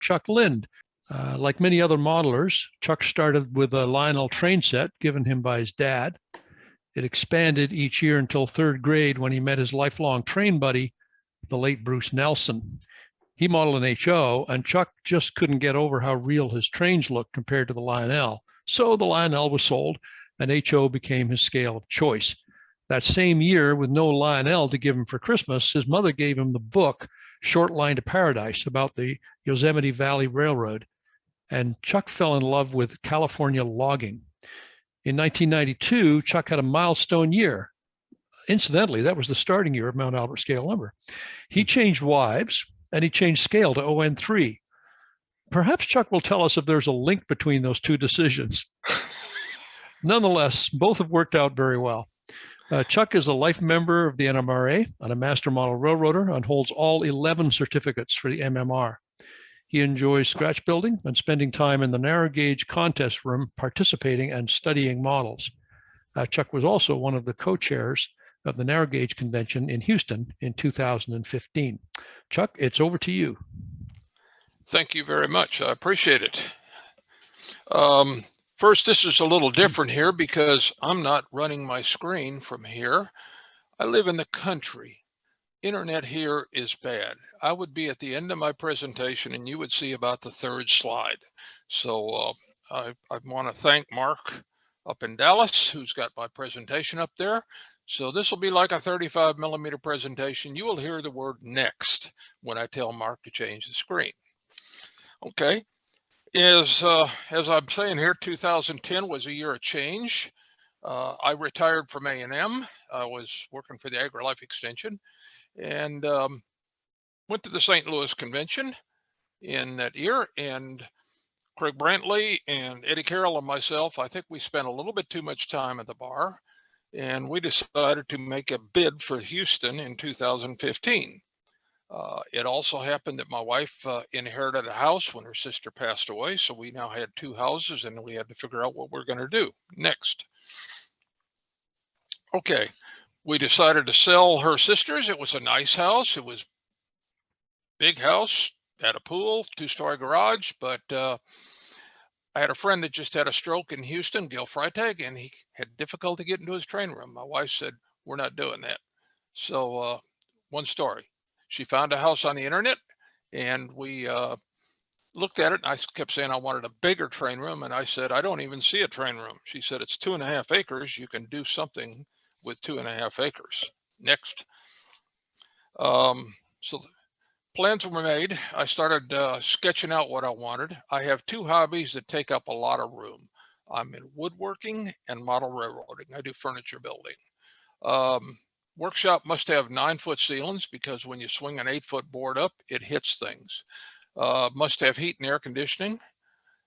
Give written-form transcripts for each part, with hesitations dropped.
Chuck Lind. Like many other modelers, Chuck started with a Lionel train set given him by his dad. It expanded each year until third grade when he met his lifelong train buddy, the late Bruce Nelson. He modeled an HO, and Chuck just couldn't get over how real his trains looked compared to the Lionel. So the Lionel was sold, and HO became his scale of choice. That same year, with no Lionel to give him for Christmas, his mother gave him the book Short Line to Paradise about the Yosemite Valley Railroad, and Chuck fell in love with California logging. In 1992, Chuck had a milestone year. Incidentally, that was the starting year of Mount Albert scale lumber. He changed wives, and he changed scale to ON3. Perhaps Chuck will tell us if there's a link between those two decisions. Nonetheless, both have worked out very well. Chuck is a life member of the NMRA and a master model railroader and holds all 11 certificates for the MMR. He enjoys scratch building and spending time in the narrow gauge contest room, participating and studying models. Chuck was also one of the co-chairs of the narrow gauge convention in Houston in 2015. Chuck, it's over to you. Thank you very much. I appreciate it. First, this is a little different here because I'm not running my screen from here. I live in the country. Internet here is bad. I would be at the end of my presentation and you would see about the third slide. So I want to thank Mark up in Dallas, who's got my presentation up there. So this will be like a 35mm presentation. You will hear the word next when I tell Mark to change the screen. Okay, as I'm saying here, 2010 was a year of change. I retired from A&M. I was working for the AgriLife Extension and went to the St. Louis convention in that year. And Craig Brantley and Eddie Carroll and myself, I think we spent a little bit too much time at the bar, and we decided to make a bid for Houston in 2015. It also happened that my wife inherited a house when her sister passed away, so we now had two houses and we had to figure out what we're going to do next. Okay, we decided to sell her sister's. It was a nice house. It was a big house, had a pool, two-story garage, but I had a friend that just had a stroke in Houston, Gil Freitag, and he had difficulty getting to his train room. My wife said, we're not doing that. So one story. She found a house on the internet and we looked at it. And I kept saying I wanted a bigger train room. And I said, I don't even see a train room. She said, it's 2.5 acres. You can do something with 2.5 acres. Next. So plans were made. I started sketching out what I wanted. I have two hobbies that take up a lot of room. I'm in woodworking and model railroading. I do furniture building. Workshop must have 9-foot ceilings because when you swing an 8-foot board up, it hits things. Must have heat and air conditioning.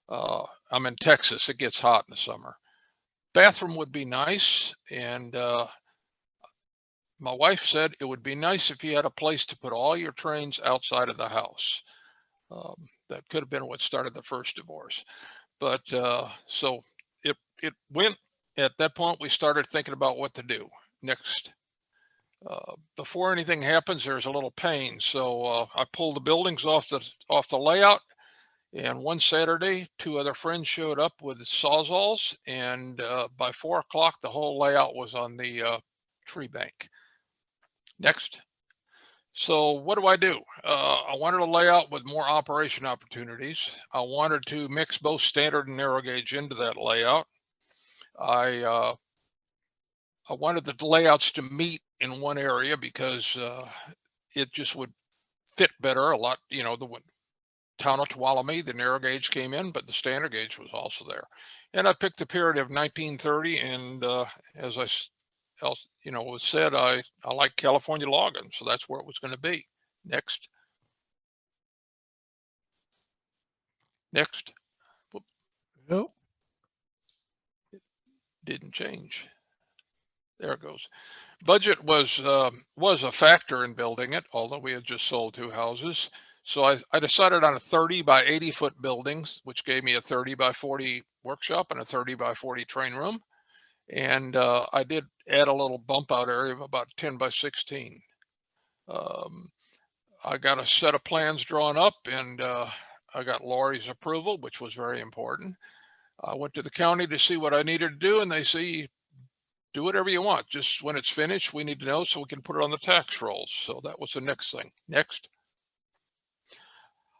I'm in Texas. It gets hot in the summer. Bathroom would be nice. And my wife said it would be nice if you had a place to put all your trains outside of the house. That could have been what started the first divorce. But so it went. At that point, we started thinking about what to do next. Before anything happens, there's a little pain. So I pulled the buildings off the layout. And one Saturday, two other friends showed up with sawzalls. And by 4 o'clock, the whole layout was on the tree bank. Next. So what do? I wanted a layout with more operation opportunities. I wanted to mix both standard and narrow gauge into that layout. I wanted the layouts to meet in one area because it just would fit better a lot. You know, the town of Tuolumne, the narrow gauge came in, but the standard gauge was also there. And I picked the period of 1930. And as I was said, I like California logging, so that's where it was going to be. Next. Next. Nope. It didn't change. There it goes. Budget was a factor in building it, although we had just sold 2 houses. So I decided on a 30 by 80 foot buildings, which gave me a 30 by 40 workshop and a 30 by 40 train room. And I did add a little bump out area of about 10 by 16. I got a set of plans drawn up and I got Lori's approval, which was very important. I went to the county to see what I needed to do, and they say, do whatever you want. Just when it's finished, we need to know so we can put it on the tax rolls. So that was the next thing. Next.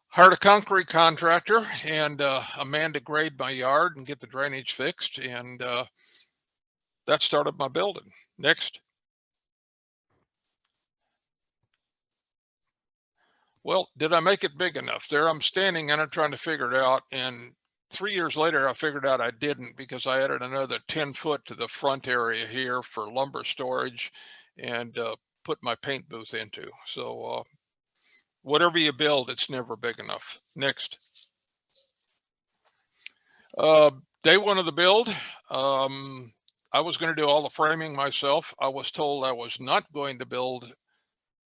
Hired a concrete contractor and a man to grade my yard and get the drainage fixed. And that started my building. Next. Well, did I make it big enough? There I'm standing in it trying to figure it out. And 3 years later, I figured out I didn't, because I added another 10 foot to the front area here for lumber storage and put my paint booth into. So whatever you build, it's never big enough. Next. Day one of the build, I was going to do all the framing myself. I was told I was not going to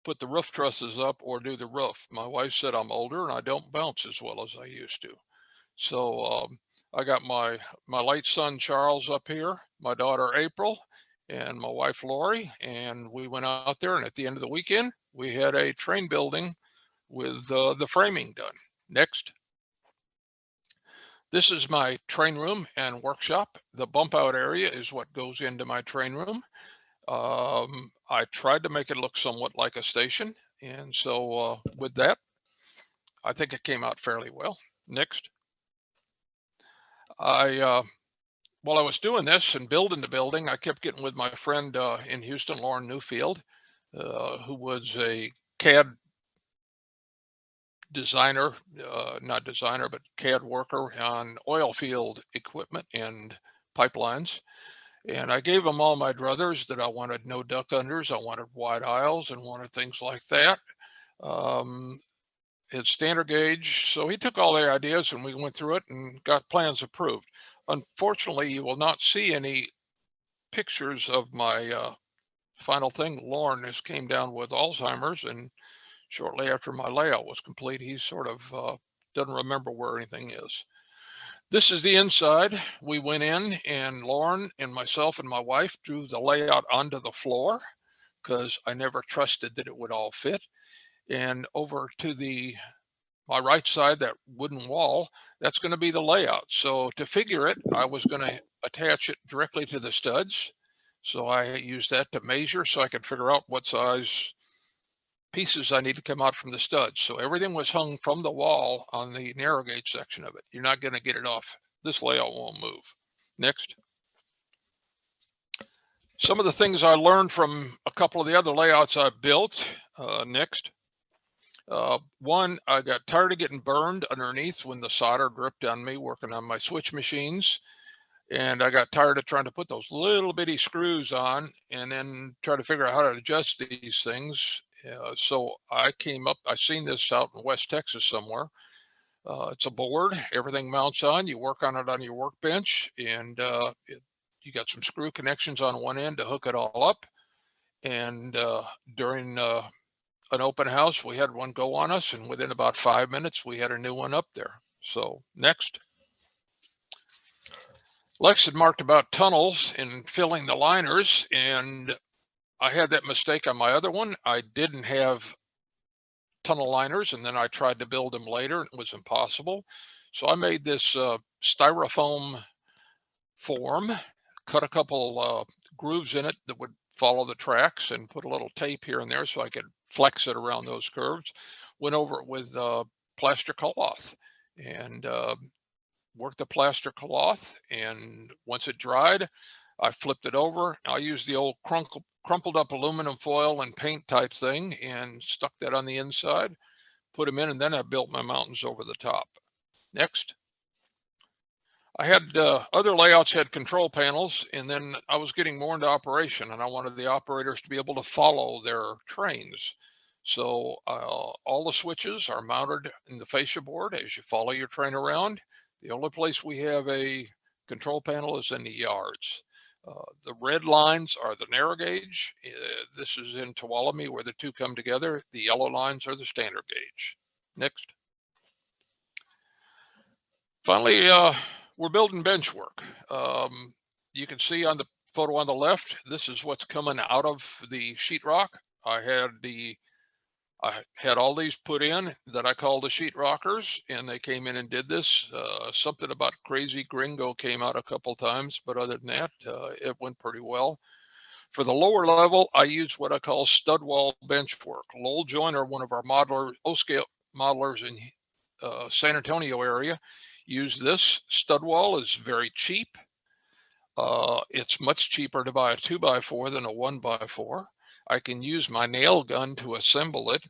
put the roof trusses up or do the roof. My wife said I'm older and I don't bounce as well as I used to. So I got my late son Charles up here, my daughter April, and my wife Lori, and we went out there, and at the end of the weekend we had a train building with the framing done. Next. This is my train room and workshop. The bump out area is what goes into my train room. I tried to make it look somewhat like a station, and so with that, I think it came out fairly well. Next. While I was doing this and building the building, I kept getting with my friend in Houston, Lauren Newfield, who was a CAD designer, not designer, but CAD worker on oil field equipment and pipelines. And I gave him all my druthers that I wanted no duck unders, I wanted wide aisles, and wanted things like that. It's standard gauge. So he took all their ideas and we went through it and got plans approved. Unfortunately, you will not see any pictures of my final thing. Lauren just came down with Alzheimer's, and shortly after my layout was complete, he sort of doesn't remember where anything is. This is the inside. We went in, and Lauren and myself and my wife drew the layout onto the floor because I never trusted that it would all fit. And over to my right side, that wooden wall, that's going to be the layout. So to figure it, I was going to attach it directly to the studs. So I used that to measure so I could figure out what size pieces I need to come out from the studs. So everything was hung from the wall on the narrow gauge section of it. You're not going to get it off. This layout won't move. Next. Some of the things I learned from a couple of the other layouts I built. Next. One, I got tired of getting burned underneath when the solder dripped on me working on my switch machines. And I got tired of trying to put those little bitty screws on and then try to figure out how to adjust these things. So I came up, I seen this out in West Texas somewhere. It's a board, everything mounts on, you work on it on your workbench, and you got some screw connections on one end to hook it all up. And during an open house, we had one go on us, and within about 5 minutes, we had a new one up there. So next. Lex had marked about tunnels and filling the liners, and I had that mistake on my other one. I didn't have tunnel liners, and then I tried to build them later, and it was impossible. So I made this styrofoam form, cut a couple grooves in it that would follow the tracks, and put a little tape here and there so I could flex it around those curves. Went over it with plaster cloth and worked the plaster cloth, and once it dried, I flipped it over. I used the old crumpled up aluminum foil and paint type thing and stuck that on the inside, put them in, and then I built my mountains over the top. Next. I had other layouts had control panels, and then I was getting more into operation, and I wanted the operators to be able to follow their trains. So all the switches are mounted in the fascia board as you follow your train around. The only place we have a control panel is in the yards. The red lines are the narrow gauge. This is in Tuolumne where the two come together. The yellow lines are the standard gauge. Next. Finally, we're building bench work. You can see on the photo on the left, this is what's coming out of the sheetrock. I I had all these put in that I call the sheet rockers, and they came in and did this. Something about Crazy Gringo came out a couple times, but other than that, it went pretty well. For the lower level, I use what I call stud wall bench work. Lowell Joyner, one of our O-scale modelers in San Antonio area, use this. Stud wall is very cheap. It's much cheaper to buy a 2x4 than a 1x4. I can use my nail gun to assemble it,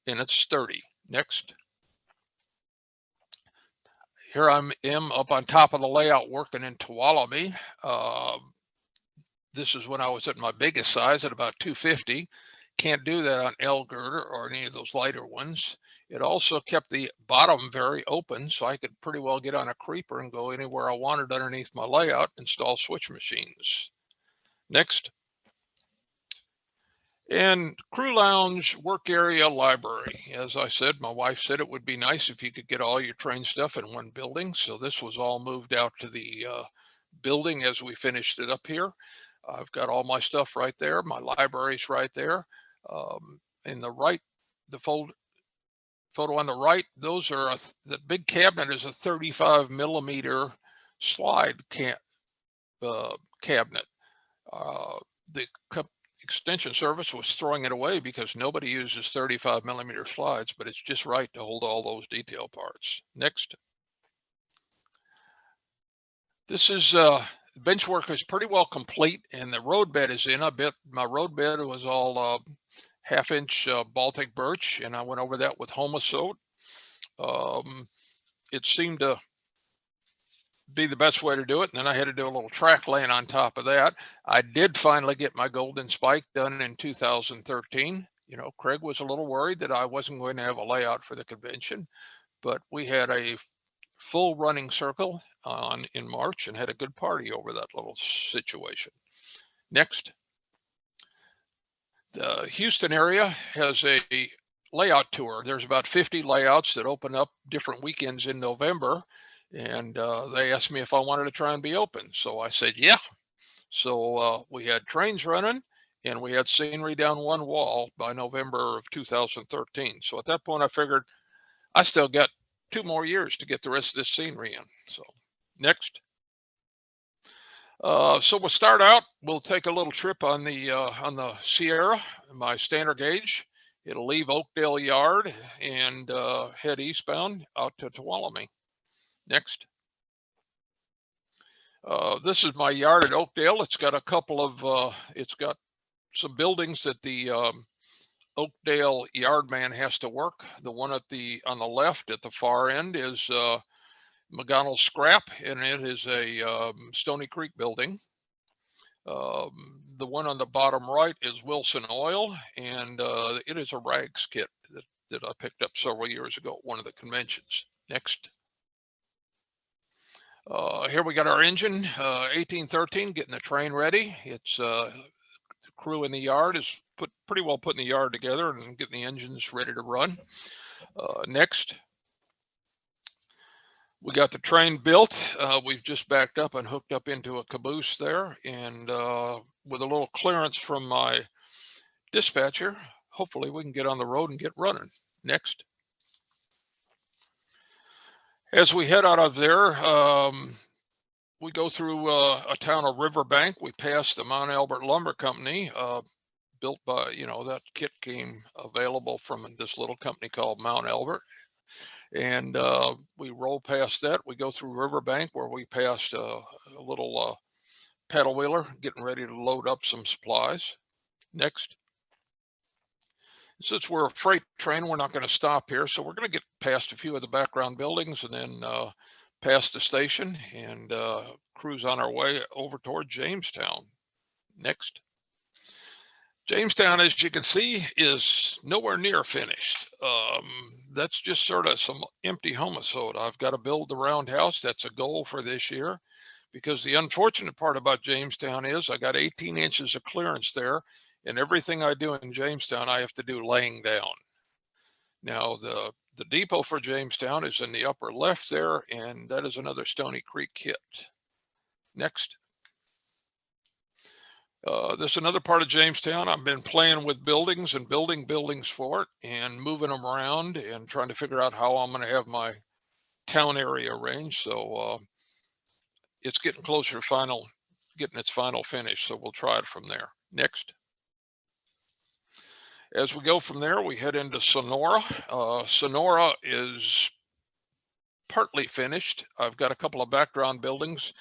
and it's sturdy. Next. Here I am up on top of the layout working in Tuolumne. This is when I was at my biggest size at about 250. Can't do that on L girder or any of those lighter ones. It also kept the bottom very open, so I could pretty well get on a creeper and go anywhere I wanted underneath my layout, install switch machines. Next. And crew lounge, work area, library. As I said, my wife said it would be nice if you could get all your train stuff in one building. So this was all moved out to the building as we finished it up here. I've got all my stuff right there. My library's right there. In the right, the photo on the right, those are the big cabinet is a 35 millimeter slide cabinet. The extension service was throwing it away because nobody uses 35 millimeter slides, but it's just right to hold all those detail parts. Next. This is bench work is pretty well complete, and the road bed is in. I bet my road bed was all 1/2-inch Baltic birch, and I went over that with Homasote. It seemed to be the best way to do it, and then I had to do a little track laying on top of that. I did finally get my golden spike done in 2013. You know, Craig was a little worried that I wasn't going to have a layout for the convention, but we had a full running circle in March and had a good party over that little situation. Next. The Houston area has a layout tour. There's about 50 layouts that open up different weekends in November, and they asked me if I wanted to try and be open. So I said, yeah. So we had trains running, and we had scenery down one wall by November of 2013. So at that point, I figured I still got 2 more years to get the rest of this scenery in. So next. So we'll start out. We'll take a little trip on the Sierra, my standard gauge. It'll leave Oakdale Yard and head eastbound out to Tuolumne. Next. This is my yard at Oakdale. It's got a couple of, it's got some buildings that the Oakdale yardman has to work. The one on the left at the far end is McGonnell Scrap, and it is a Stony Creek building. The one on the bottom right is Wilson Oil, and it is a rags kit that I picked up several years ago at one of the conventions. Next. Here we got our engine, 1813, getting the train ready. It's the crew in the yard is pretty well putting the yard together and getting the engines ready to run. Next. We got the train built. We've just backed up and hooked up into a caboose there, and with a little clearance from my dispatcher, hopefully we can get on the road and get running. Next. As we head out of there, we go through a town of Riverbank. We pass the Mount Albert Lumber Company, built by, you know, that kit came available from this little company called Mount Albert. And we roll past that. We go through Riverbank, where we passed a little paddle wheeler getting ready to load up some supplies. Next. Since we're a freight train, we're not going to stop here. So we're going to get past a few of the background buildings and then past the station and cruise on our way over toward Jamestown. Next. Jamestown, as you can see, is nowhere near finished. That's just sort of some empty Homasote. I've got to build the roundhouse. That's a goal for this year, because the unfortunate part about Jamestown is I got 18 inches of clearance there, and everything I do in Jamestown, I have to do laying down. Now, the depot for Jamestown is in the upper left there, and that is another Stony Creek kit. Next. This is another part of Jamestown. I've been playing with buildings and building buildings for it and moving them around and trying to figure out how I'm going to have my town area arranged. So it's getting closer to getting its final finish. So we'll try it from there. Next. As we go from there, we head into Sonora. Sonora is partly finished. I've got a couple of background buildings.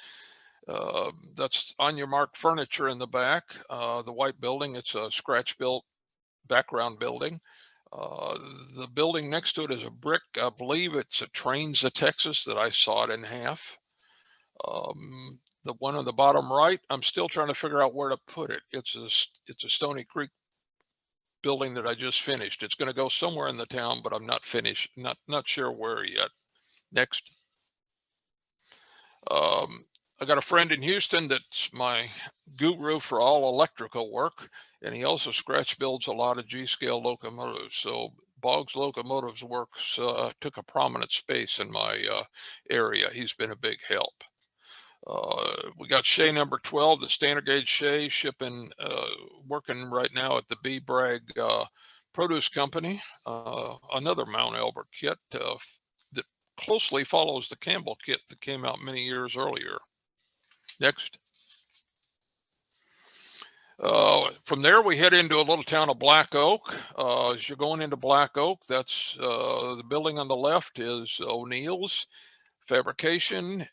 That's On Your Mark Furniture in the back. The white building, it's a scratch built background building. The building next to it is a brick. I believe it's a Trains of Texas that I sawed in half. The one on the bottom right, I'm still trying to figure out where to put it. It's a Stony Creek building that I just finished. It's going to go somewhere in the town, but I'm not finished. Not sure where yet. Next. I got a friend in Houston that's my guru for all electrical work, and he also scratch builds a lot of G-scale locomotives. So Boggs Locomotives Works took a prominent space in my area. He's been a big help. We got Shea number 12, the standard gauge Shea, shipping, working right now at the B. Bragg Produce Company, another Mount Elbert kit that closely follows the Campbell kit that came out many years earlier. Next. From there, we head into a little town of Black Oak. As you're going into Black Oak, that's the building on the left is O'Neill's Fabrication.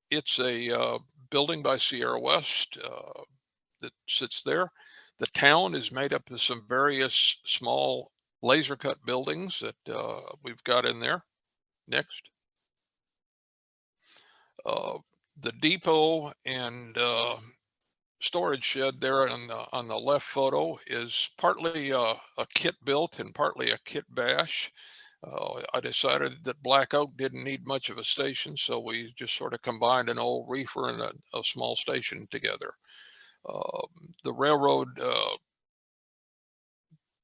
It's a building by Sierra West that sits there. The town is made up of some various small laser cut buildings that we've got in there. Next. The depot and storage shed there on the left photo is partly a kit built and partly a kit bash. I decided that Black Oak didn't need much of a station, so we just sort of combined an old reefer and a small station together. The railroad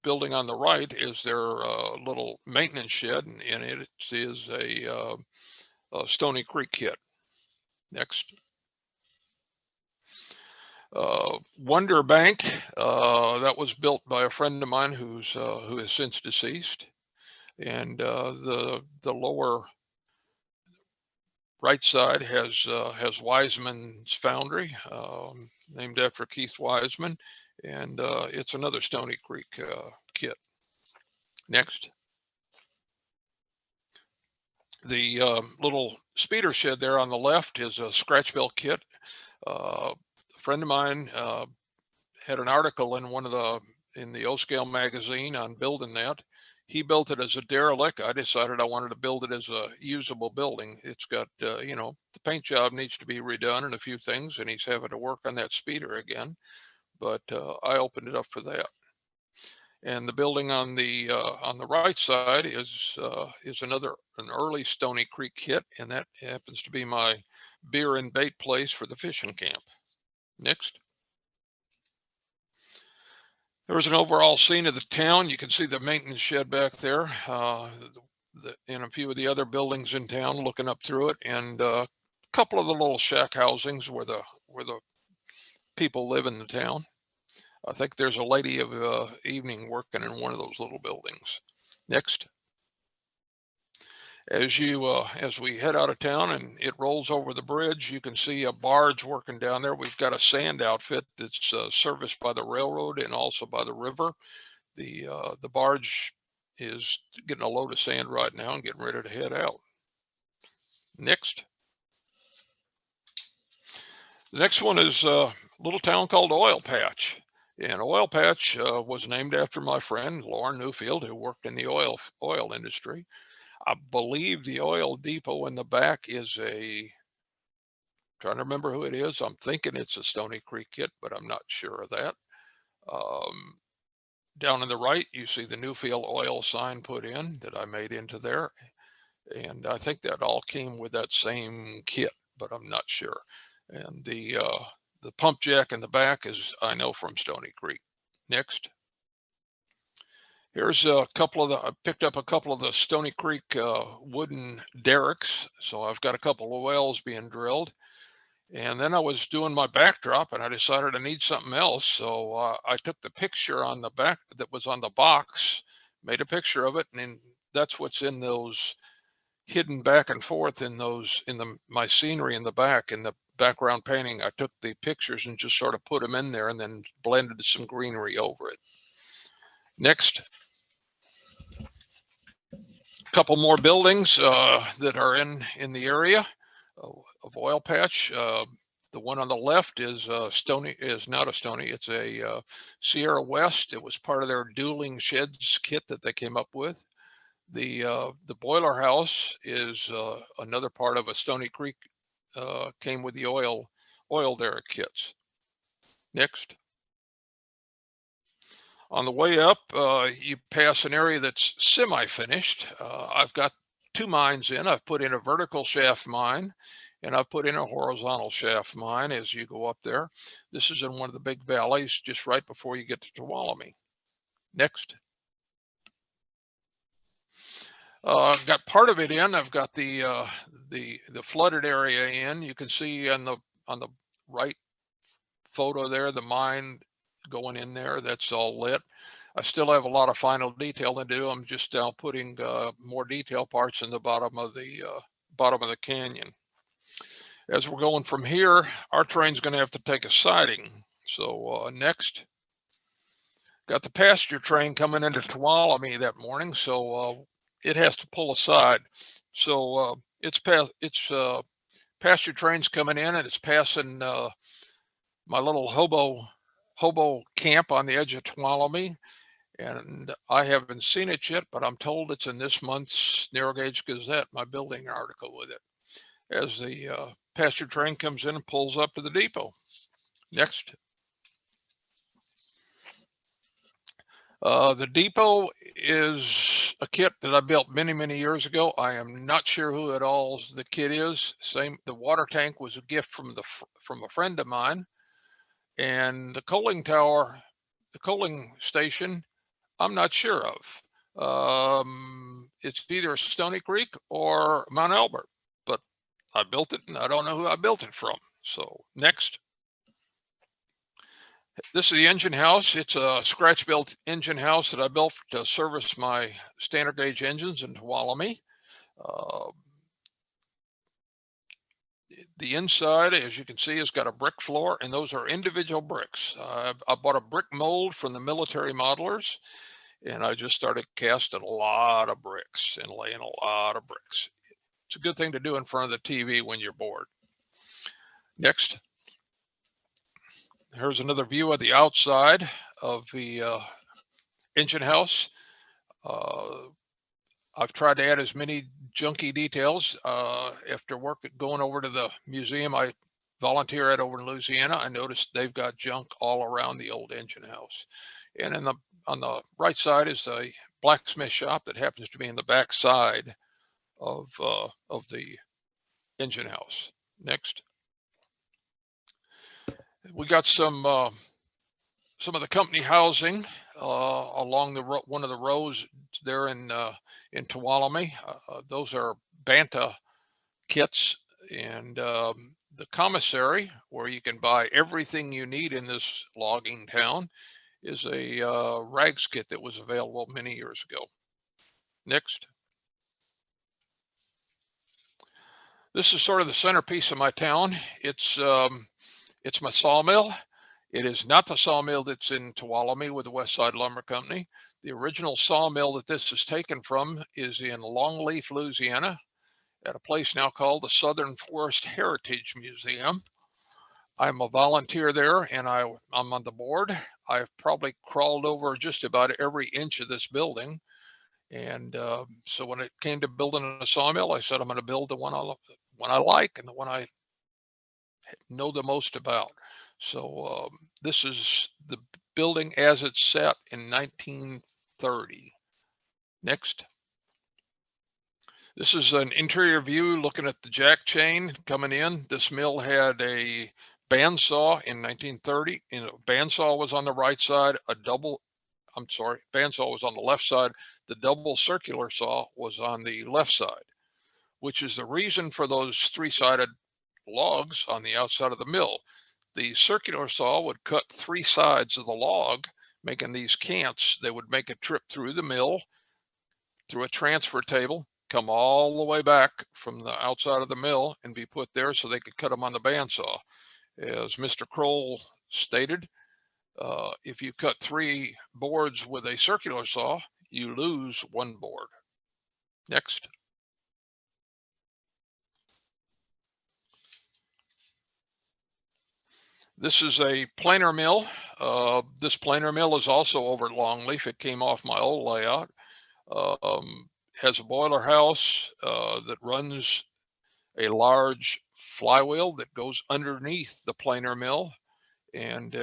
building on the right is their little maintenance shed, and it is a Stony Creek kit. Next. Wonder Bank, that was built by a friend of mine who is since deceased. And the lower right side has Wiseman's Foundry, named after Keith Wiseman, and it's another Stony Creek kit. Next. The little speeder shed there on the left is a scratch built kit. A friend of mine had an article in the O-Scale magazine on building that. He built it as a derelict. I decided I wanted to build it as a usable building. It's got, the paint job needs to be redone and a few things, and he's having to work on that speeder again. But I opened it up for that. And the building on the right side is an early Stony Creek kit, and that happens to be my beer and bait place for the fishing camp. Next. There's an overall scene of the town. You can see the maintenance shed back there, and a few of the other buildings in town looking up through it, and a couple of the little shack housings where the people live in the town. I think there's a lady of evening working in one of those little buildings. Next. As we head out of town and it rolls over the bridge, you can see a barge working down there. We've got a sand outfit that's serviced by the railroad and also by the river. The barge is getting a load of sand right now and getting ready to head out. Next. The next one is a little town called Oil Patch. And Oil Patch was named after my friend, Lauren Newfield, who worked in the oil industry. I believe the oil depot in the back is trying to remember who it is. I'm thinking it's a Stony Creek kit, but I'm not sure of that. Down on the right, you see the Newfield oil sign put in that I made into there. And I think that all came with that same kit, but I'm not sure. And the pump jack in the back is, I know, from Stony Creek. Next. Here's I picked up a couple of the Stony Creek wooden derricks. So I've got a couple of wells being drilled. And then I was doing my backdrop and I decided I need something else. So I took the picture on the back that was on the box, made a picture of it. And that's what's in those hidden back and forth in those, my scenery in the back, in the background painting. I took the pictures and just sort of put them in there and then blended some greenery over it. Next. A couple more buildings that are in the area of Oil Patch. The one on the left is Stony, is not a Stony, it's a Sierra West. It was part of their dueling sheds kit that they came up with. The boiler house is another part of a Stony Creek, came with the oil derrick kits. Next. On the way up, you pass an area that's semi-finished. I've got two mines in. I've put in a vertical shaft mine and I've put in a horizontal shaft mine as you go up there. This is in one of the big valleys just right before you get to Tuolumne. Next. I've got part of it in. I've got the flooded area in. You can see on the right photo there, the mine going in there, that's all lit. I still have a lot of final detail to do. I'm just now putting more detail parts in the bottom of the canyon. As we're going from here, our train's going to have to take a siding. So next, got the pasture train coming into Tuolumne that morning, so it has to pull aside. So it's pasture train's coming in and it's passing my little hobo camp on the edge of Tuolumne. And I haven't seen it yet, but I'm told it's in this month's Narrow Gauge Gazette, my building article with it, as the pasture train comes in and pulls up to the depot. Next. The depot is a kit that I built many, many years ago. I am not sure who it all the kit is. The water tank was a gift from a friend of mine, and the coaling tower, the coaling station, I'm not sure of. It's either Stony Creek or Mount Albert, but I built it and I don't know who I built it from. So next. This is the engine house. It's a scratch-built engine house that I built to service my standard gauge engines in Tuolumne. The inside, as you can see, has got a brick floor, and those are individual bricks. I bought a brick mold from the military modelers, and I just started casting a lot of bricks and laying a lot of bricks. It's a good thing to do in front of the TV when you're bored. Next. Here's another view of the outside of the engine house. I've tried to add as many junky details. After going over to the museum I volunteer at over in Louisiana, I noticed they've got junk all around the old engine house. And on the right side is a blacksmith shop that happens to be in the back side of the engine house. Next. We got some of the company housing along one of the rows there in Tuolumne. Those are Banta kits, and the commissary, where you can buy everything you need in this logging town, is a rags kit that was available many years ago. Next. This is sort of the centerpiece of my town. It's my sawmill. It is not the sawmill that's in Tuolumne with the Westside Lumber Company. The original sawmill that this is taken from is in Longleaf, Louisiana, at a place now called the Southern Forest Heritage Museum. I'm a volunteer there, and I'm on the board. I've probably crawled over just about every inch of this building. And so when it came to building a sawmill, I said, I'm going to build the one I like and the one I know the most about. So this is the building as it's set in 1930. Next. This is an interior view looking at the jack chain coming in. This mill had a bandsaw in 1930. And a bandsaw was on the right side. Bandsaw was on the left side. The double circular saw was on the left side, which is the reason for those three-sided logs on the outside of the mill. The circular saw would cut 3 sides of the log, making these cants. They would make a trip through the mill, through a transfer table, come all the way back from the outside of the mill and be put there so they could cut them on the bandsaw. As Mr. Kroll stated, if you cut 3 boards with a circular saw, you lose 1 board. Next. This is a planer mill. This planer mill is also over at Longleaf. It came off my old layout. Has a boiler house that runs a large flywheel that goes underneath the planer mill, and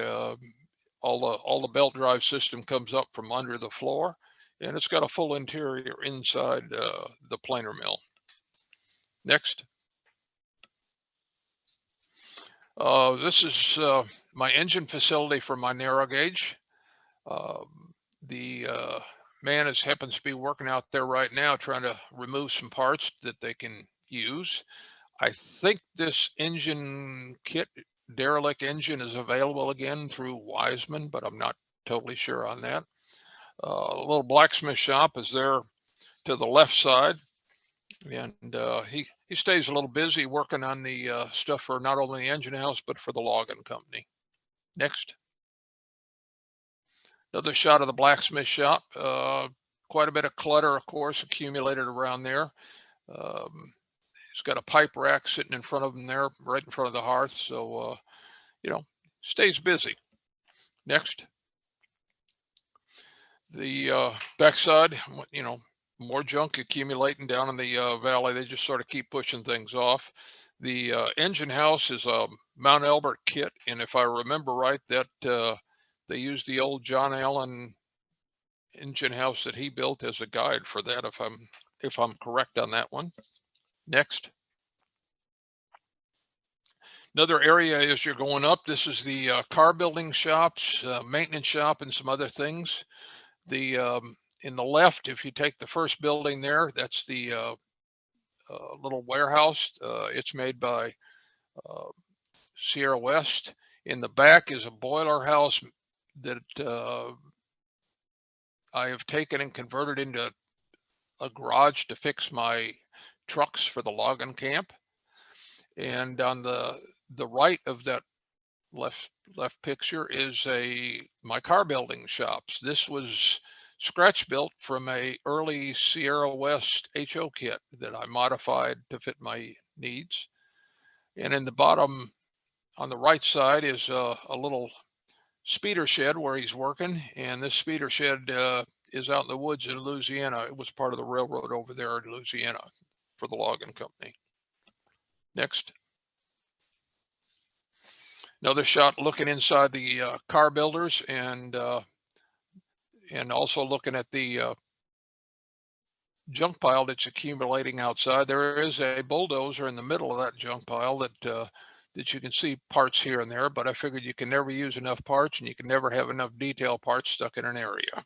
all the belt drive system comes up from under the floor, and it's got a full interior inside the planer mill. Next. This is my engine facility for my narrow gauge. The man happens to be working out there right now trying to remove some parts that they can use. I think this engine kit, derelict engine, is available again through Wiseman, but I'm not totally sure on that. A little blacksmith shop is there to the left side, and he stays a little busy working on the stuff for not only the engine house but for the logging company. Next. Another shot of the blacksmith shop. Quite a bit of clutter, of course, accumulated around there. He's got a pipe rack sitting in front of him there, right in front of the hearth. So, you know, stays busy. Next. The backside, you know, more junk accumulating down in the valley. They just sort of keep pushing things off. The engine house is a Mount Elbert kit, and if I remember right, that they used the old John Allen engine house that he built as a guide for that, if I'm correct on that one. Next. Another area as you're going up, this is the car building shops, maintenance shop, and some other things. The in the left, if you take the first building there, that's the little warehouse. It's made by Sierra West. In the back is a boiler house that I have taken and converted into a garage to fix my trucks for the logging camp. And on the right of that left picture is my car building shops. This was scratch built from a early Sierra West HO kit that I modified to fit my needs. And in the bottom on the right side is a little speeder shed where he's working, and this speeder shed is out in the woods in Louisiana. It was part of the railroad over there in Louisiana for the logging company. Next. Another shot looking inside the car builders, and also looking at the junk pile that's accumulating outside. There is a bulldozer in the middle of that junk pile that you can see parts here and there, but I figured you can never use enough parts, and you can never have enough detail parts stuck in an area.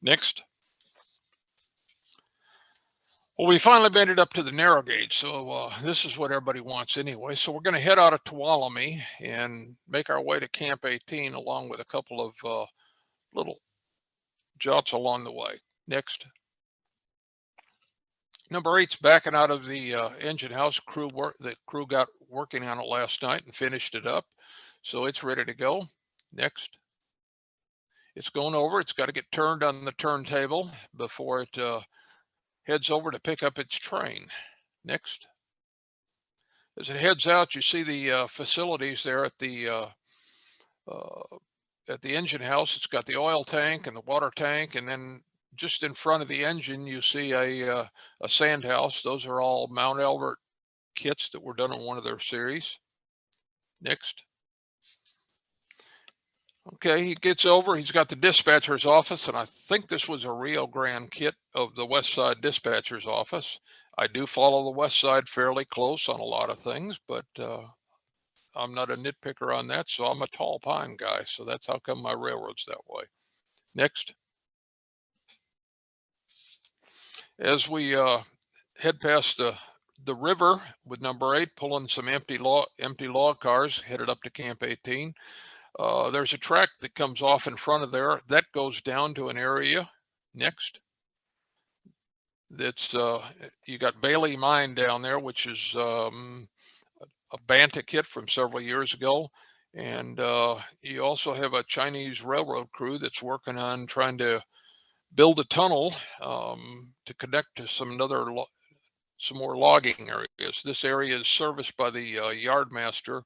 Next. Well, we finally made it up to the narrow gauge, so this is what everybody wants anyway. So we're going to head out of Tuolumne and make our way to Camp 18, along with a couple of little jots along the way. Next. Number 8's backing out of the engine house. The crew got working on it last night and finished it up, so it's ready to go. Next. It's going over. It's got to get turned on the turntable before it heads over to pick up its train. Next. As it heads out, you see the facilities there at the engine house. It's got the oil tank and the water tank, and then just in front of the engine, you see a sand house. Those are all Mount Elbert kits that were done on one of their series. Next. Okay, he gets over, he's got the dispatcher's office, and I think this was a Rio Grande kit of the West Side dispatcher's office. I do follow the West Side fairly close on a lot of things, but I'm not a nitpicker on that, so I'm a tall pine guy, so that's how come my railroad's that way. Next. As we head past the river with number 8, pulling some empty log cars headed up to Camp 18. There's a track that comes off in front of there that goes down to an area. Next. That's you got Bailey Mine down there, which is a Banta kit from several years ago. And you also have a Chinese railroad crew that's working on trying to build a tunnel to connect to some more logging areas. This area is serviced by the Yardmaster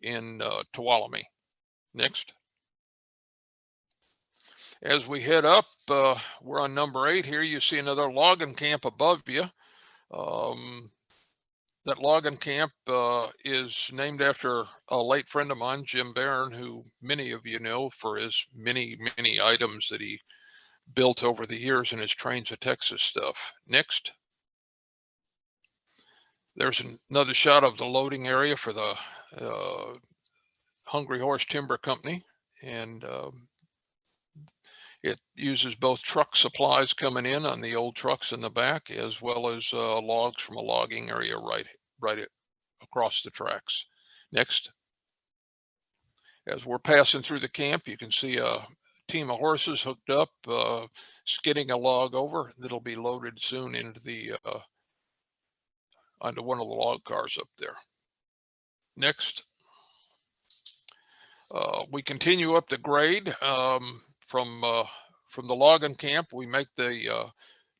in Tuolumne. Next. As we head up, we're on number 8 here. You see another logging camp above you. That logging camp is named after a late friend of mine, Jim Barron, who many of you know for his many items that he built over the years in his Trains of Texas stuff. Next. There's another shot of the loading area for the Hungry Horse Timber Company. And it uses both truck supplies coming in on the old trucks in the back, as well as logs from a logging area right across the tracks. Next. As we're passing through the camp, you can see a team of horses hooked up, skidding a log over that'll be loaded soon into the onto one of the log cars up there. Next. We continue up the grade from the logging camp. We make the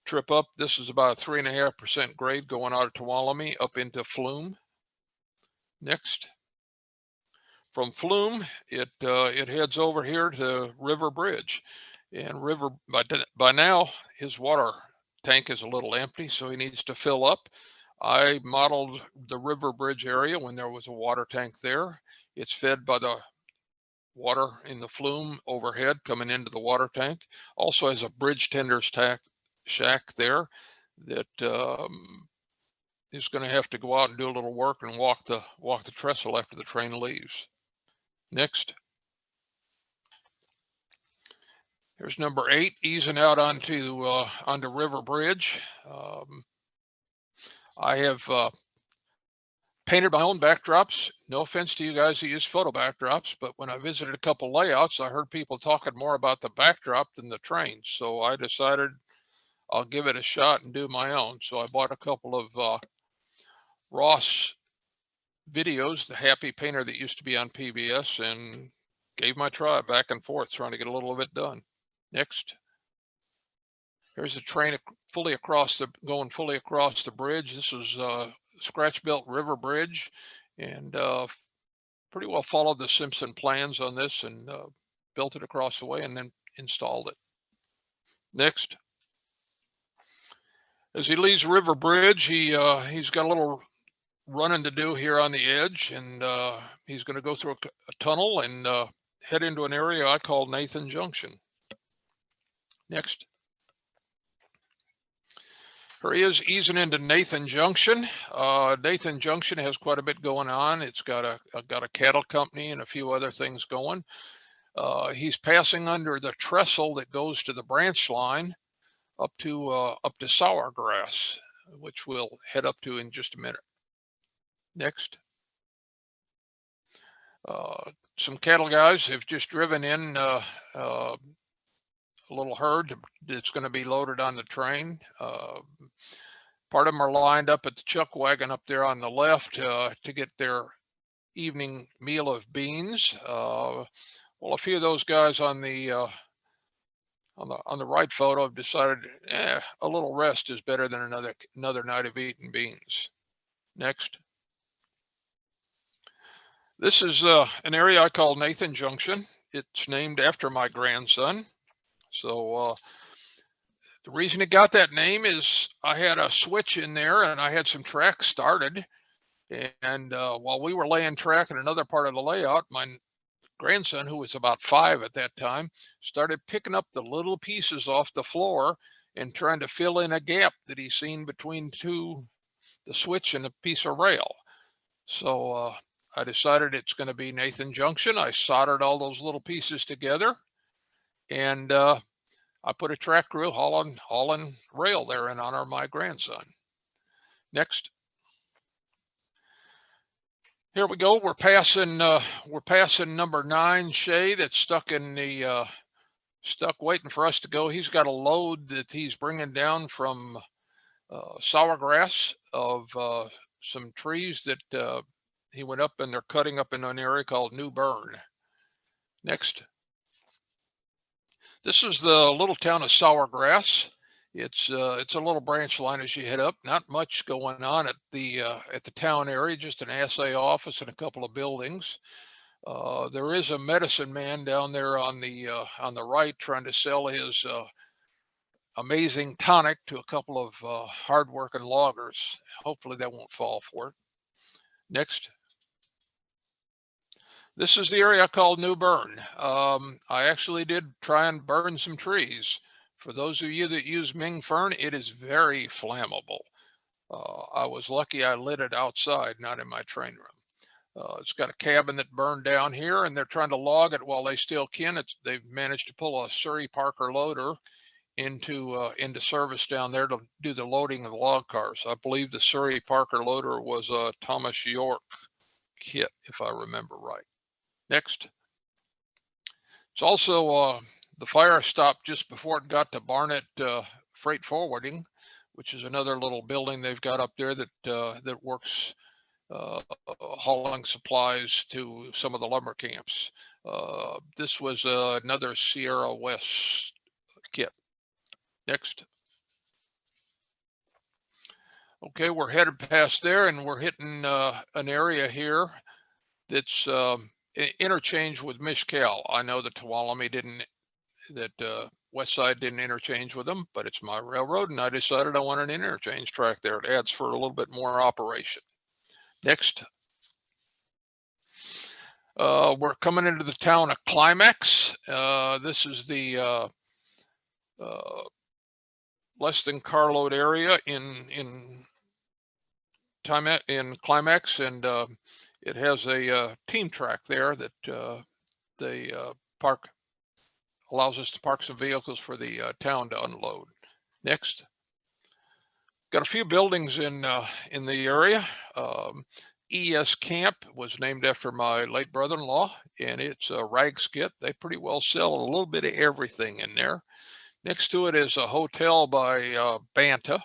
trip up. This is about a 3.5% grade going out of Tuolumne up into Flume. Next. From Flume, it heads over here to River Bridge, and by now his water tank is a little empty, so he needs to fill up. I modeled the River Bridge area when there was a water tank there. It's fed by the water in the flume overhead coming into the water tank. Also has a bridge tender's shack there that is going to have to go out and do a little work and walk the trestle after the train leaves. Next. Here's number 8 easing out onto River Bridge. I have painted my own backdrops. No offense to you guys who use photo backdrops, but when I visited a couple layouts, I heard people talking more about the backdrop than the train. So I decided I'll give it a shot and do my own. So I bought a couple of Ross videos, the Happy Painter that used to be on PBS, and gave my try back and forth trying to get a little of it done. Next. Here's the train going fully across the bridge. This is scratch built River Bridge, and pretty well followed the Simpson plans on this and built it across the way and then installed it. Next. As he leaves River Bridge, he's got a little running to do here on the edge, and he's going to go through a tunnel and head into an area I call Nathan Junction. Next. Here he is easing into Nathan Junction. Nathan Junction has quite a bit going on. It's got a cattle company and a few other things going. He's passing under the trestle that goes to the branch line up to Sourgrass, which we'll head up to in just a minute. Next. Some cattle guys have just driven in a little herd that's going to be loaded on the train. Part of them are lined up at the chuck wagon up there on the left to get their evening meal of beans. Well, a few of those guys on the right photo have decided a little rest is better than another night of eating beans. Next. This is an area I call Nathan Junction. It's named after my grandson. So the reason it got that name is I had a switch in there and I had some tracks started. And while we were laying track in another part of the layout, my grandson, who was about 5 at that time, started picking up the little pieces off the floor and trying to fill in a gap that he seen between the switch and a piece of rail. So I decided it's going to be Nathan Junction. I soldered all those little pieces together, and I put a track crew hauling rail there in honor of my grandson. Next. Here we go. We're passing number 9, Shay, that's stuck in the stuck waiting for us to go. He's got a load that he's bringing down from Sourgrass of some trees that he went up and they're cutting up in an area called New Bern. Next. This is the little town of Sourgrass. It's a little branch line as you head up. Not much going on at the town area, just an assay office and a couple of buildings. There is a medicine man down there on the right trying to sell his amazing tonic to a couple of hardworking loggers. Hopefully that won't fall for it. Next. This is the area called New Bern. I actually did try and burn some trees. For those of you that use Ming fern, it is very flammable. I was lucky I lit it outside, not in my train room. It's got a cabin that burned down here, and they're trying to log it while they still can. They've managed to pull a Surrey Parker loader into service down there to do the loading of the log cars. I believe the Surrey Parker loader was a Thomas York kit, if I remember right. Next. It's also the fire stopped just before it got to Barnett Freight Forwarding, which is another little building they've got up there that works hauling supplies to some of the lumber camps. This was another Sierra West kit. Next. Okay, we're headed past there, and we're hitting an area here that's interchange with Mishkal. I know that Tuolumne didn't, that Westside didn't interchange with them, but it's my railroad, and I decided I want an interchange track there. It adds for a little bit more operation. Next. We're coming into the town of Climax. This is the less than carload area in Climax, and it has a team track there that they allows us to park some vehicles for the town to unload. Next. Got a few buildings in the area. ES Camp was named after my late brother-in-law, and it's a rag skit. They pretty well sell a little bit of everything in there. Next to it is a hotel by Banta.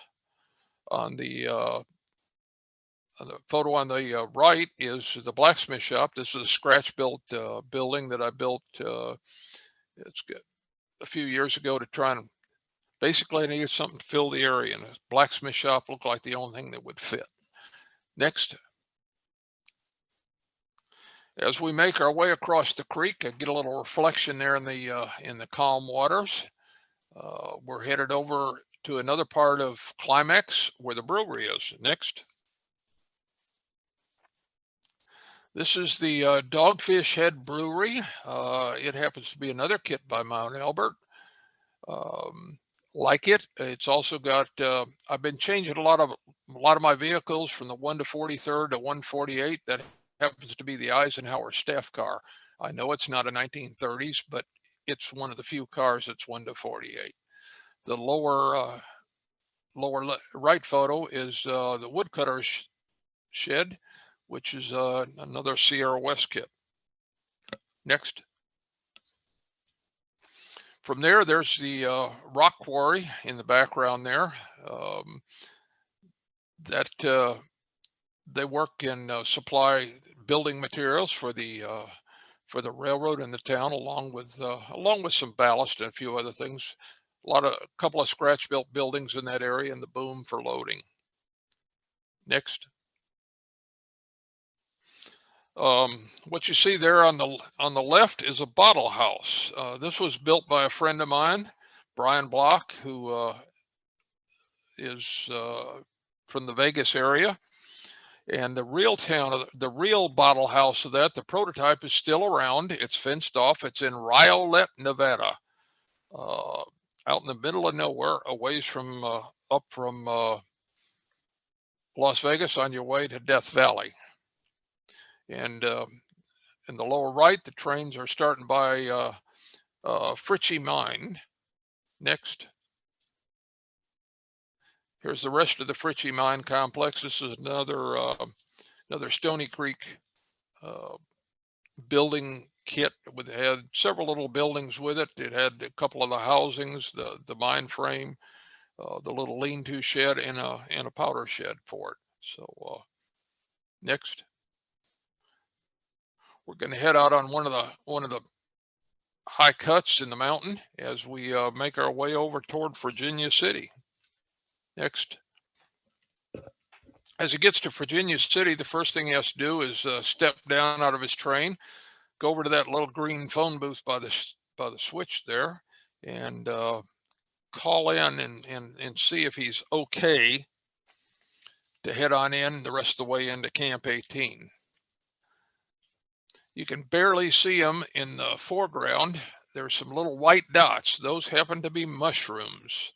On the photo on the right is the blacksmith shop. This is a scratch-built building that I built it's good a few years ago to try and basically I needed something to fill the area, and a blacksmith shop looked like the only thing that would fit. Next. As we make our way across the creek, I get a little reflection there in the calm waters. We're headed over to another part of Climax where the brewery is. Next. This is the Dogfish Head Brewery. It happens to be another kit by Mount Albert. Like it, it's also got. I've been changing a lot of my vehicles from the 1 to 43rd to 148. That happens to be the Eisenhower staff car. I know it's not a 1930s, but it's one of the few cars that's 1 to 48. The lower right photo is the woodcutter shed, which is another Sierra West kit. Next. From there, there's the rock quarry in the background there. That they work in supply building materials for the railroad in the town, along with some ballast and a few other things. A couple of scratch built buildings in that area, and the boom for loading. Next. What you see there on the left is a bottle house. This was built by a friend of mine, Brian Block, who is from the Vegas area. And the real bottle house of that, the prototype is still around. It's fenced off. It's in Rowlett, Nevada, out in the middle of nowhere, a ways from up from Las Vegas on your way to Death Valley. And in the lower right, the trains are starting by Fritchie Mine. Next. Here's the rest of the Fritchie Mine complex. This is another Stony Creek building kit with had several little buildings with it. It had a couple of the housings, the mine frame, the little lean-to shed, and a powder shed for it. So next, we're going to head out on one of the high cuts in the mountain as we make our way over toward Virginia City. Next. As he gets to Virginia City, the first thing he has to do is step down out of his train, go over to that little green phone booth by the switch there, and call in and see if he's okay to head on in the rest of the way into Camp 18. You can barely see them in the foreground. There's some little white dots. Those happen to be mushrooms.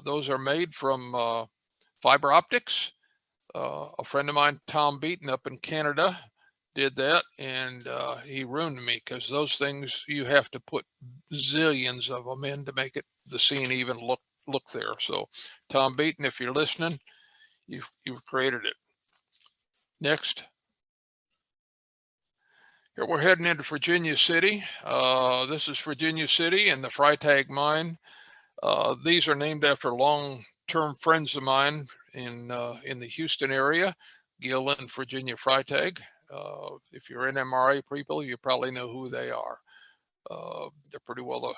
Those are made from fiber optics. A friend of mine, Tom Beaton, up in Canada, did that, and he ruined me, because those things, you have to put zillions of them in to make it the scene even look there. So Tom Beaton, if you're listening, you've created it. Next. Here we're heading into Virginia City. This is Virginia City and the Freytag mine. These are named after long-term friends of mine in the Houston area, Gil and Virginia Freytag. If you're in MRA people, you probably know who they are. They're pretty well the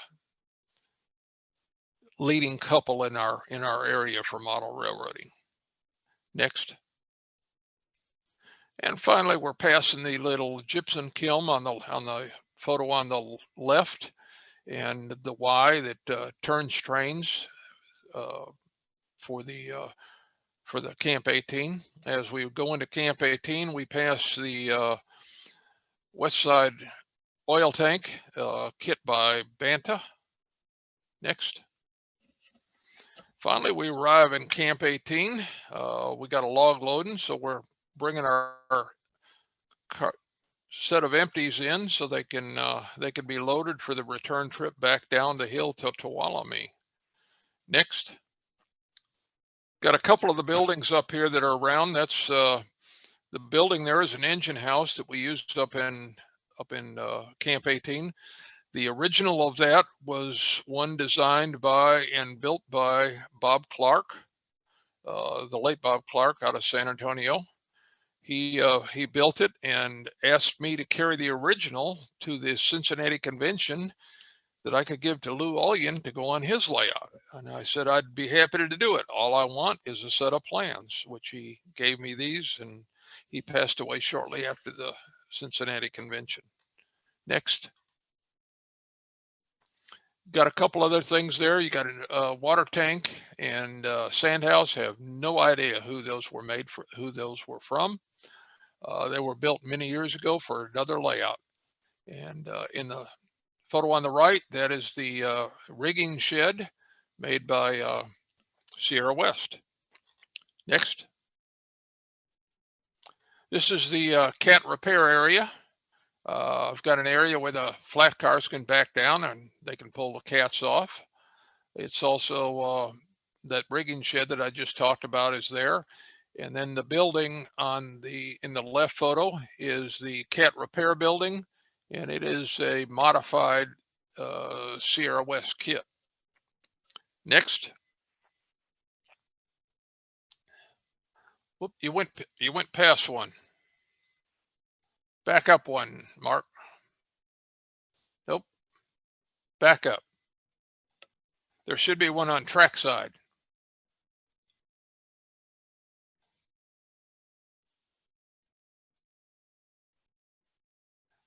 leading couple in our area for model railroading. Next. And finally, we're passing the little gypsum kiln on the photo on the left, and the Y that turns trains for the Camp 18. As we go into Camp 18, we pass the West Side oil tank kit by Banta. Next. Finally, we arrive in Camp 18. We got a log loading, so we're bringing our set of empties in so they can be loaded for the return trip back down the hill to Tuolumne. Next. Got a couple of the buildings up here that are around. That's the building there is an engine house that we used up in Camp 18. The original of that was one designed by and built by Bob Clark, the late Bob Clark out of San Antonio. He built it and asked me to carry the original to the Cincinnati convention that I could give to Lou Ullian to go on his layout. And I said, I'd be happy to do it. All I want is a set of plans, which he gave me these, and he passed away shortly after the Cincinnati convention. Next. Got a couple other things there. You got a water tank and sand house. Have no idea who those were made for, who those were from. They were built many years ago for another layout. And in the photo on the right, that is the rigging shed made by Sierra West. Next. This is the cat repair area. I've got an area where the flat cars can back down and they can pull the cats off. It's also that rigging shed that I just talked about is there. And then the building in the left photo is the cat repair building, and it is a modified Sierra West kit. Next. Whoop, you went past one. Back up one, Mark. Nope. Back up. There should be one on trackside.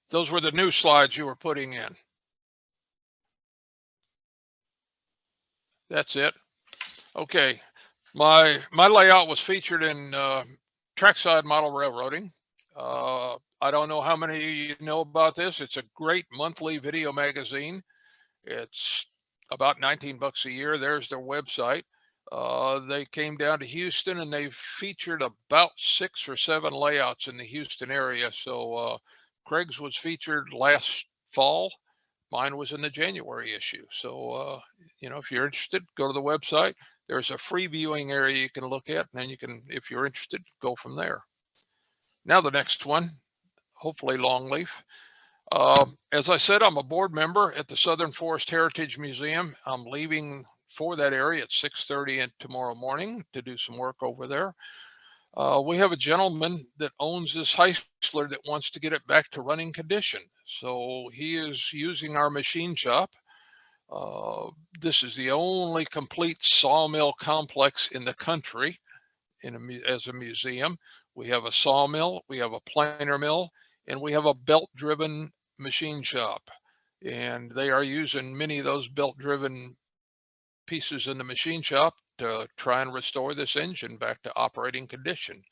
Those were the new slides you were putting in. That's it. Okay. My layout was featured in Trackside Model Railroading. I don't know how many of you know about this. It's a great monthly video magazine. It's about $19 a year. There's their website. They came down to Houston and they featured about 6 or 7 layouts in the Houston area. So Craig's was featured last fall. Mine was in the January issue. So, you know, if you're interested, go to the website. There's a free viewing area you can look at, and then you can, if you're interested, go from there. Now the next one. hopefully longleaf. As I said, I'm a board member at the Southern Forest Heritage Museum. I'm leaving for that area at 6:30 tomorrow morning to do some work over there. We have a gentleman that owns this Heisler that wants to get it back to running condition. So he is using our machine shop. This is the only complete sawmill complex in the country as a museum. We have a sawmill, we have a planer mill, and we have a belt-driven machine shop. And they are using many of those belt-driven pieces in the machine shop to try and restore this engine back to operating condition.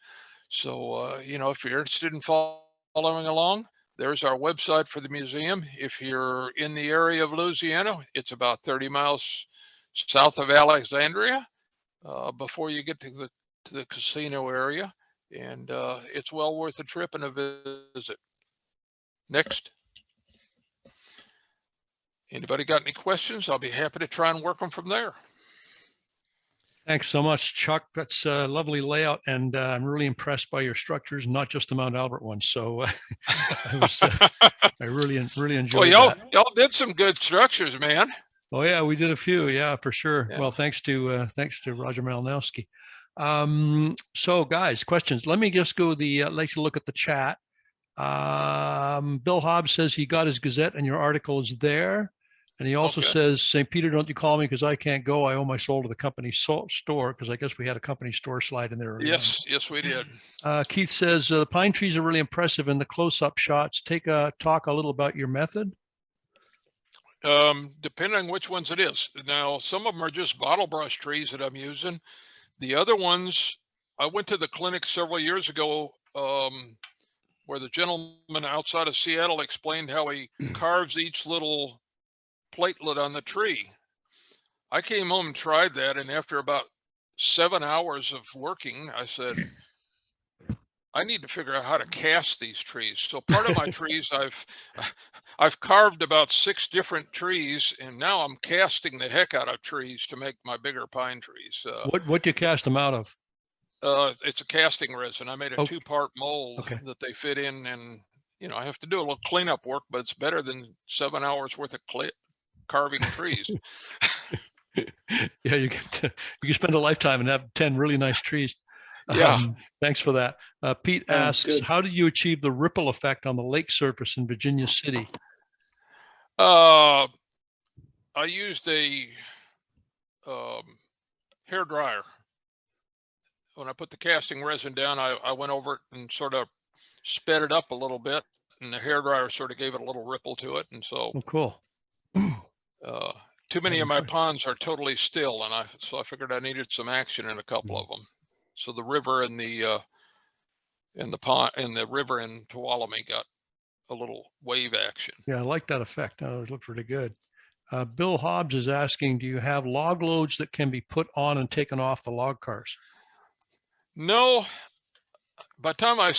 So, you know, if you're interested in following along, there's our website for the museum. If you're in the area of Louisiana, it's about 30 miles south of Alexandria before you get to the casino area. And it's well worth a trip and a visit. Next. Anybody got any questions? I'll be happy to try and work them from there. Thanks so much, Chuck. That's a lovely layout, and I'm really impressed by your structures, not just the Mount Albert ones. So I really enjoyed well, that. Y'all did some good structures, man. Oh yeah, we did a few. Yeah, for sure. Yeah. Well, thanks to Roger Malinowski. So guys, questions. Let me just go let's look at the chat. Bill Hobbs says he got his Gazette and your article is there. And he also says, St. Peter, don't you call me because I can't go. I owe my soul to the company store, because I guess we had a company store slide in there. Yes, we did. Keith says, the pine trees are really impressive in the close-up shots. Talk a little about your method. Depending on which ones it is. Now, some of them are just bottle brush trees that I'm using. The other ones, I went to the clinic several years ago where the gentleman outside of Seattle explained how he carves each little platelet on the tree. I came home and tried that, and after about 7 hours of working, I said, I need to figure out how to cast these trees. So part of my trees, I've carved about 6 different trees, and now I'm casting the heck out of trees to make my bigger pine trees. What do you cast them out of? It's a casting resin. I made a 2-part mold that they fit in, and you know, I have to do a little cleanup work, but it's better than 7 hours worth of carving trees. Yeah, you can spend a lifetime and have 10 really nice trees. Yeah. Thanks for that. Pete asks, how did you achieve the ripple effect on the lake surface in Virginia City? I used a hair dryer. When I put the casting resin down, I went over it and sort of sped it up a little bit, and the hair dryer sort of gave it a little ripple to it. And so, cool. Too many of my ponds are totally still, and so I figured I needed some action in a couple of them. So the river and the pond and the river in Tuolumne got a little wave action. Yeah, I like that effect. It looked pretty good. Bill Hobbs is asking, do you have log loads that can be put on and taken off the log cars? No, by the time I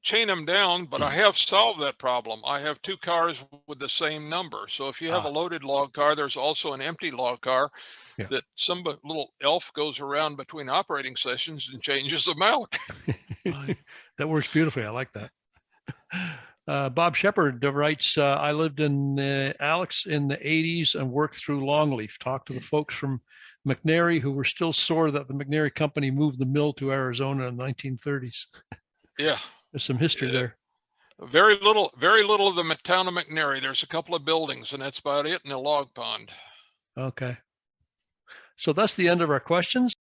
chain them down, but I have solved that problem. I have 2 cars with the same number. So if you have a loaded log car, there's also an empty log car that some little elf goes around between operating sessions and changes them out. That works beautifully. I like that. Bob Shepard writes, I lived in Alex in the 80s and worked through Longleaf. Talked to the folks from McNary who were still sore that the McNary company moved the mill to Arizona in the 1930s. Yeah. There's some history there. Very little of the town of McNary. There's a couple of buildings, and that's about it, in a log pond. Okay. So that's the end of our questions.